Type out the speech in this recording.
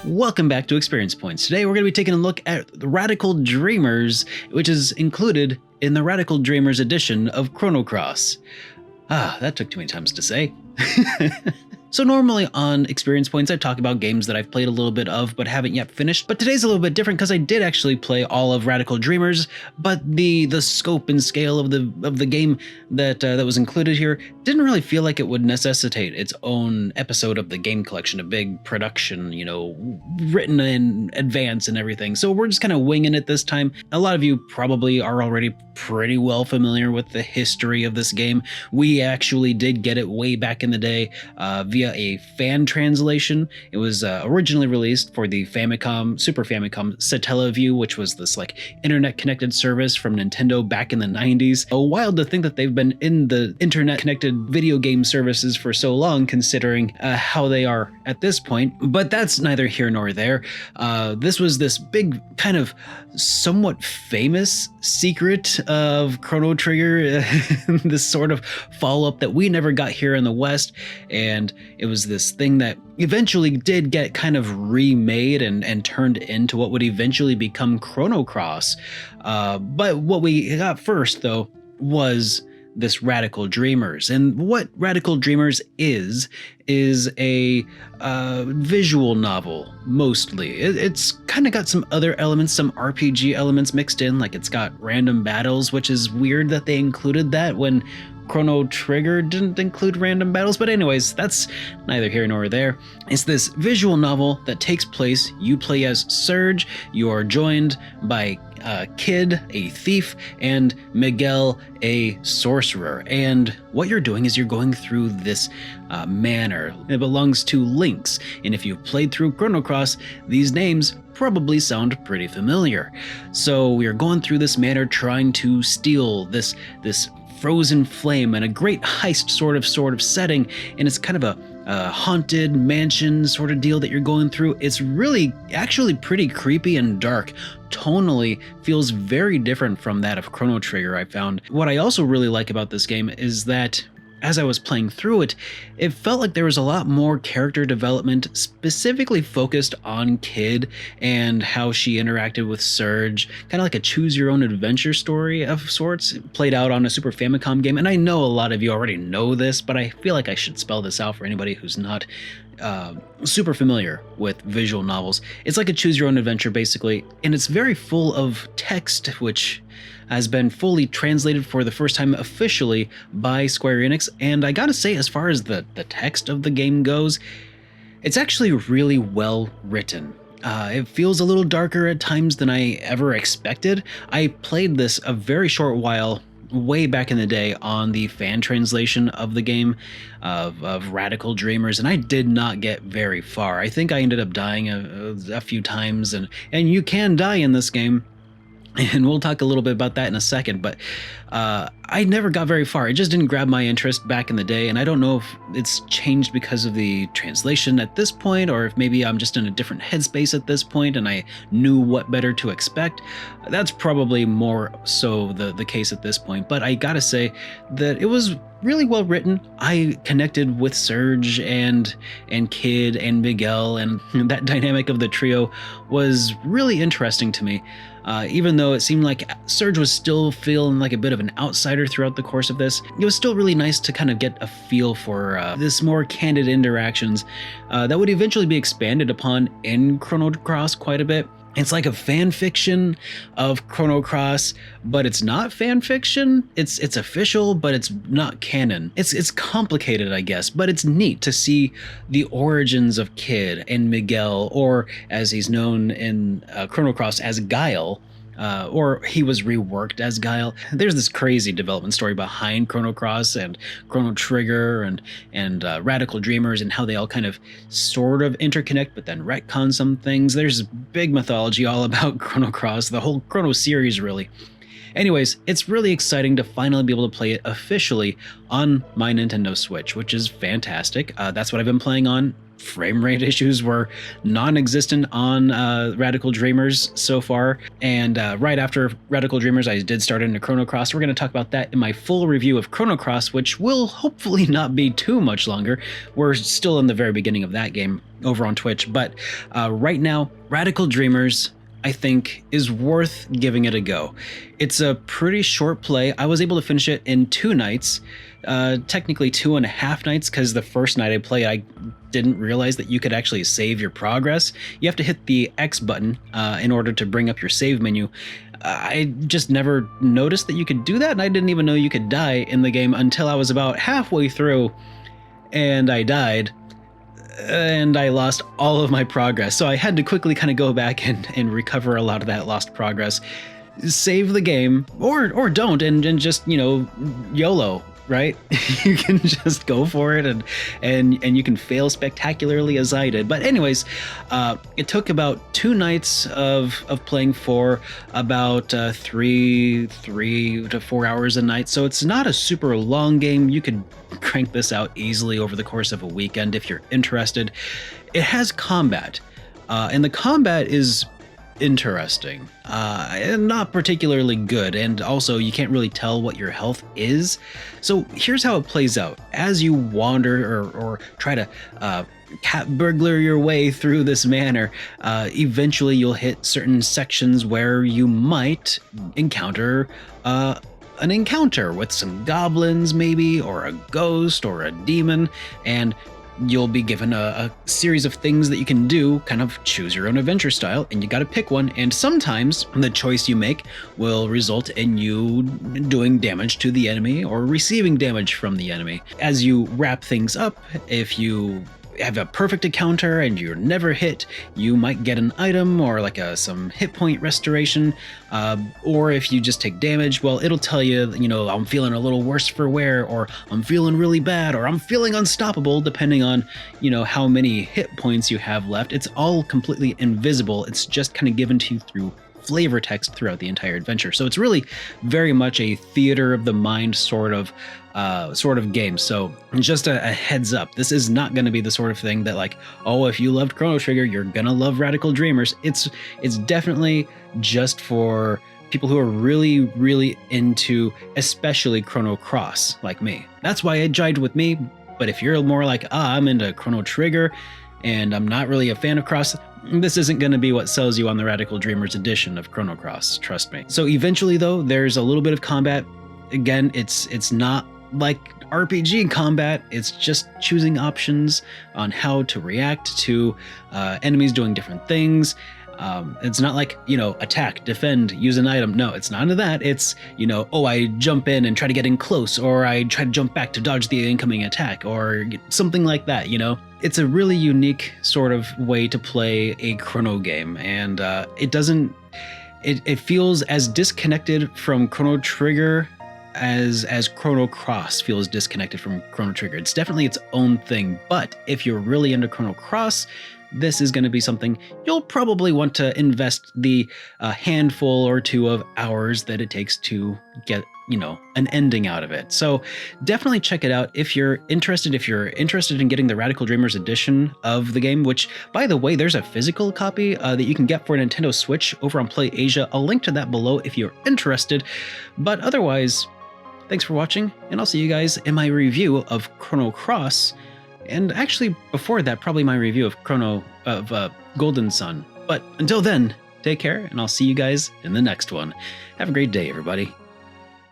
Welcome back to Experience Points. Today we're going to be taking a look at the Radical Dreamers, which is included in the Radical Dreamers edition of Chrono Cross. That took too many times to say. So normally on Experience Points, I talk about games that I've played a little bit of but haven't yet finished. But today's a little bit different because I did actually play all of Radical Dreamers, but the scope and scale of the game that was included here didn't really feel like it would necessitate its own episode of the game collection, a big production, written in advance and everything. So we're just kind of winging it this time. A lot of you probably are already pretty well familiar with the history of this game. We actually did get it way back in the day via a fan translation. It was originally released for the Famicom, Super Famicom Satellaview, which was this internet connected service from Nintendo back in the 90s. Wild to think that they've been in the internet connected video game services for so long, considering how they are at this point. But that's neither here nor there. This was this big kind of somewhat famous secret of Chrono Trigger, this sort of follow-up that we never got here in the West, and it was this thing that eventually did get kind of remade and turned into what would eventually become Chrono Cross. But what we got first, though, was this Radical Dreamers. And what Radical Dreamers is a visual novel, mostly. It's kind of got some other elements, some RPG elements mixed in, like it's got random battles, which is weird that they included that when Chrono Trigger didn't include random battles, but anyways, that's neither here nor there. It's this visual novel that takes place, you play as Surge, you're joined by Kid, a thief, and Miguel, a sorcerer. And what you're doing is you're going through this manor. It belongs to Lynx, and if you've played through Chrono Cross, these names probably sound pretty familiar. So we are going through this manor trying to steal this frozen flame and a great heist sort of setting, and it's kind of a haunted mansion sort of deal that you're going through. It's really actually pretty creepy and dark. Tonally feels very different from that of Chrono Trigger, I found. What I also really like about this game is that as I was playing through it, it felt like there was a lot more character development specifically focused on Kid and how she interacted with Surge, kind of like a choose-your-own-adventure story of sorts, played out on a Super Famicom game. And I know a lot of you already know this, but I feel like I should spell this out for anybody who's not super familiar with visual novels. It's like a choose-your-own-adventure, basically, and it's very full of text, which has been fully translated for the first time officially by Square Enix. And I gotta say, as far as the text of the game goes, it's actually really well written. It feels a little darker at times than I ever expected. I played this a very short while way back in the day on the fan translation of the game of Radical Dreamers, and I did not get very far. I think I ended up dying a few times, and you can die in this game. And we'll talk a little bit about that in a second, but I never got very far. It just didn't grab my interest back in the day, and I don't know if it's changed because of the translation at this point, or if maybe I'm just in a different headspace at this point and I knew what better to expect. That's probably more so the case at this point, but I gotta say that it was really well written. I connected with Surge and Kid and Miguel, and that dynamic of the trio was really interesting to me. Even though it seemed like Surge was still feeling like a bit of an outsider throughout the course of this, it was still really nice to kind of get a feel for this more candid interactions that would eventually be expanded upon in Chrono Cross quite a bit. It's like a fan fiction of Chrono Cross, but it's not fan fiction. It's official, but it's not canon. It's complicated, I guess, but it's neat to see the origins of Kid and Miguel, or as he's known in Chrono Cross as Guile, or he was reworked as Guile. There's this crazy development story behind Chrono Cross and Chrono Trigger and Radical Dreamers, and how they all kind of sort of interconnect but then retcon some things. There's big mythology all about Chrono Cross, the whole Chrono series really. Anyways, it's really exciting to finally be able to play it officially on my Nintendo Switch, which is fantastic. That's what I've been playing on. Frame rate issues were non-existent on Radical Dreamers so far, and right after Radical Dreamers I did start into Chrono Cross. We're going to talk about that in my full review of Chrono Cross, which will hopefully not be too much longer. We're still in the very beginning of that game over on Twitch, but right now Radical Dreamers I think is worth giving it a go. It's a pretty short play. I was able to finish it in 2 nights, technically 2.5 nights, because the first night I played I didn't realize that you could actually save your progress. You have to hit the X button in order to bring up your save menu. I just never noticed that you could do that, and I didn't even know you could die in the game until I was about halfway through and I died. And I lost all of my progress. So I had to quickly kind of go back and recover a lot of that lost progress. Save the game, or don't, and just, you know, YOLO, right? You can just go for it, and you can fail spectacularly as I did. But anyways, it took about 2 nights of playing for about 3 to 4 hours a night. So it's not a super long game. You could crank this out easily over the course of a weekend if you're interested. It has combat, and the combat is interesting, and not particularly good, and also you can't really tell what your health is. So here's how it plays out. As you wander or try to cat burglar your way through this manor, eventually you'll hit certain sections where you might encounter an encounter with some goblins maybe, or a ghost or a demon, and you'll be given a series of things that you can do, kind of choose your own adventure style, and you got to pick one. And sometimes the choice you make will result in you doing damage to the enemy or receiving damage from the enemy. As you wrap things up, if you have a perfect encounter and you're never hit, you might get an item or like some hit point restoration, or if you just take damage, well, it'll tell you, you know, I'm feeling a little worse for wear, or I'm feeling really bad, or I'm feeling unstoppable, depending on, you know, how many hit points you have left. It's all completely invisible. It's just kind of given to you through flavor text throughout the entire adventure. So it's really very much a theater of the mind sort of game. So just a heads up, this is not going to be the sort of thing that, like, oh, if you loved Chrono Trigger, you're gonna love Radical Dreamers. It's definitely just for people who are really into especially Chrono Cross, like me. That's why it jived with me. But if you're more like, I'm into Chrono Trigger and I'm not really a fan of Cross, this isn't going to be what sells you on the Radical Dreamers edition of Chrono Cross, trust me. So eventually, though, there's a little bit of combat. Again, it's not like RPG combat. It's just choosing options on how to react to enemies doing different things. It's not like, you know, attack, defend, use an item. No, it's none of that. It's, you know, oh, I jump in and try to get in close, or I try to jump back to dodge the incoming attack, or something like that, you know? It's a really unique sort of way to play a Chrono game, and it feels as disconnected from Chrono Trigger as Chrono Cross feels disconnected from Chrono Trigger. It's definitely its own thing, but if you're really into Chrono Cross, this is going to be something you'll probably want to invest the handful or 2 of hours that it takes to get, you know, an ending out of it. So definitely check it out if you're interested. If you're interested in getting the Radical Dreamers edition of the game, which, by the way, there's a physical copy that you can get for Nintendo Switch over on Play Asia. I'll link to that below if you're interested. But otherwise, thanks for watching, and I'll see you guys in my review of Chrono Cross. And actually, before that, probably my review of Golden Sun. But until then, take care, and I'll see you guys in the next one. Have a great day, everybody.